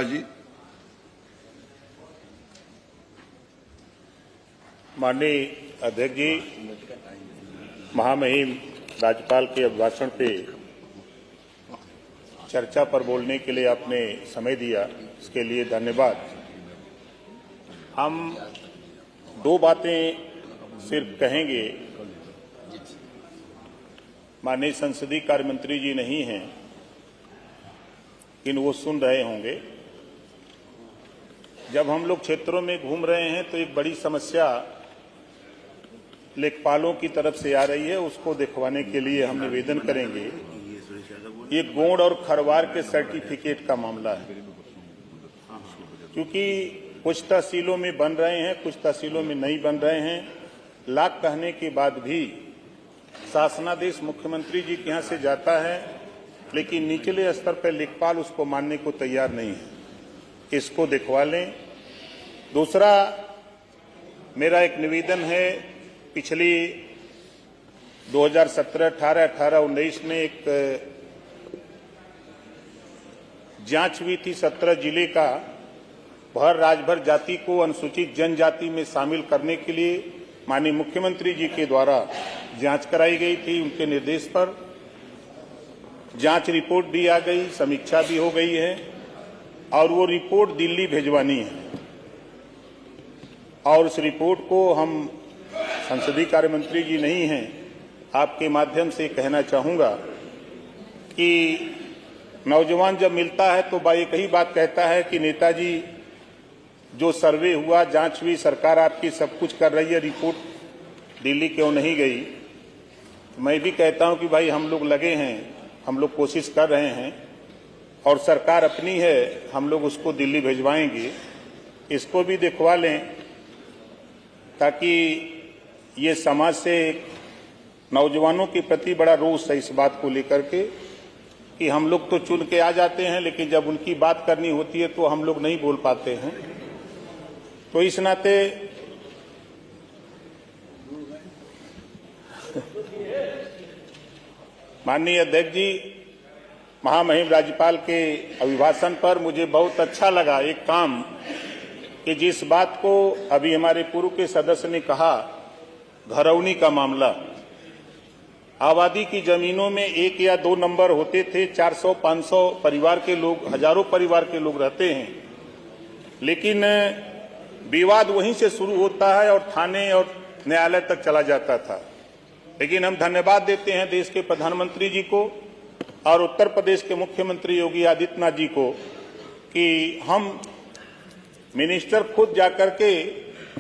जी माननीय अध्यक्ष जी, महामहिम राज्यपाल के अभिभाषण पे चर्चा पर बोलने के लिए आपने समय दिया, इसके लिए धन्यवाद। हम दो बातें सिर्फ कहेंगे। माननीय संसदीय कार्य मंत्री जी नहीं हैं, लेकिन वो सुन रहे होंगे। जब हम लोग क्षेत्रों में घूम रहे हैं तो एक बड़ी समस्या लेखपालों की तरफ से आ रही है, उसको दिखवाने के लिए हम निवेदन करेंगे। ये गोंड और खरवार के सर्टिफिकेट का मामला है, क्योंकि कुछ तहसीलों में बन रहे हैं, कुछ तहसीलों में नहीं बन रहे हैं। लाख कहने के बाद भी शासनादेश मुख्यमंत्री जी के यहाँ से जाता है, लेकिन निचले स्तर पर लेखपाल उसको मानने को तैयार नहीं है। इसको दिखवा लें। दूसरा मेरा एक निवेदन है, पिछली 2017, 18, 19 में एक जांच हुई थी 17 जिले का भर राजभर जाति को अनुसूचित जनजाति में शामिल करने के लिए माननीय मुख्यमंत्री जी के द्वारा जांच कराई गई थी। उनके निर्देश पर जांच रिपोर्ट भी आ गई, समीक्षा भी हो गई है और वो रिपोर्ट दिल्ली भिजवानी है। और उस रिपोर्ट को हम, संसदीय कार्य मंत्री जी नहीं हैं, आपके माध्यम से कहना चाहूंगा कि नौजवान जब मिलता है तो एक ही बात कहता है कि नेताजी जो सर्वे हुआ, जांच हुई, सरकार आपकी सब कुछ कर रही है, रिपोर्ट दिल्ली क्यों नहीं गई। मैं भी कहता हूं कि भाई हम लोग लगे हैं, हम लोग कोशिश कर रहे हैं और सरकार अपनी है, हम लोग उसको दिल्ली भिजवाएंगे। इसको भी दिखवा लें ताकि ये समाज से नौजवानों के प्रति बड़ा रोष है इस बात को लेकर के कि हम लोग तो चुन के आ जाते हैं, लेकिन जब उनकी बात करनी होती है तो हम लोग नहीं बोल पाते हैं। तो इस नाते माननीय अध्यक्ष जी, महामहिम राज्यपाल के अभिभाषण पर मुझे बहुत अच्छा लगा एक काम कि जिस बात को अभी हमारे पूर्व के सदस्य ने कहा, घरौनी का मामला। आबादी की जमीनों में 1 या 2 नंबर होते थे, 400-500 परिवार के लोग, हजारों परिवार के लोग रहते हैं, लेकिन विवाद वहीं से शुरू होता है और थाने और न्यायालय तक चला जाता था। लेकिन हम धन्यवाद देते हैं देश के प्रधानमंत्री जी को और उत्तर प्रदेश के मुख्यमंत्री योगी आदित्यनाथ जी को कि हम मिनिस्टर खुद जाकर के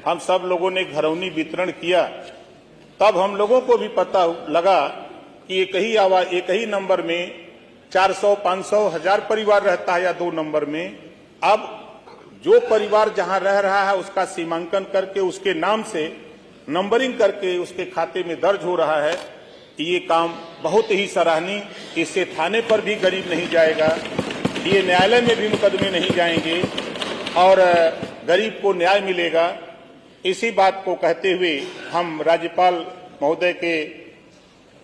हम सब लोगों ने घरौनी वितरण किया। तब हम लोगों को भी पता लगा कि एक ही नंबर में 400, 500, 1000 परिवार रहता है या 2 नंबर में। अब जो परिवार जहां रह रहा है उसका सीमांकन करके उसके नाम से नंबरिंग करके उसके खाते में दर्ज हो रहा है। ये काम बहुत ही सराहनीय। इससे थाने पर भी गरीब नहीं जाएगा, ये न्यायालय में भी मुकदमे नहीं जाएंगे और गरीब को न्याय मिलेगा। इसी बात को कहते हुए हम राज्यपाल महोदय के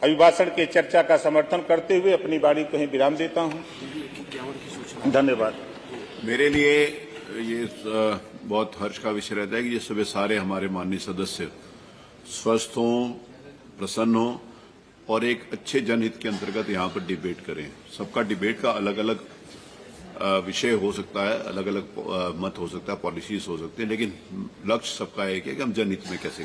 अभिभाषण के चर्चा का समर्थन करते हुए अपनी वाणी कहीं विराम देता हूं। धन्यवाद। मेरे लिए ये बहुत हर्ष का विषय रहता है कि ये सुबह सारे हमारे माननीय सदस्य स्वस्थ हों, प्रसन्न हों और एक अच्छे जनहित के अंतर्गत यहाँ पर डिबेट करें। सबका डिबेट का अलग अलग विषय हो सकता है, अलग अलग मत हो सकता है, पॉलिसीज हो सकते हैं, लेकिन लक्ष्य सबका एक है कि हम जनहित में कैसे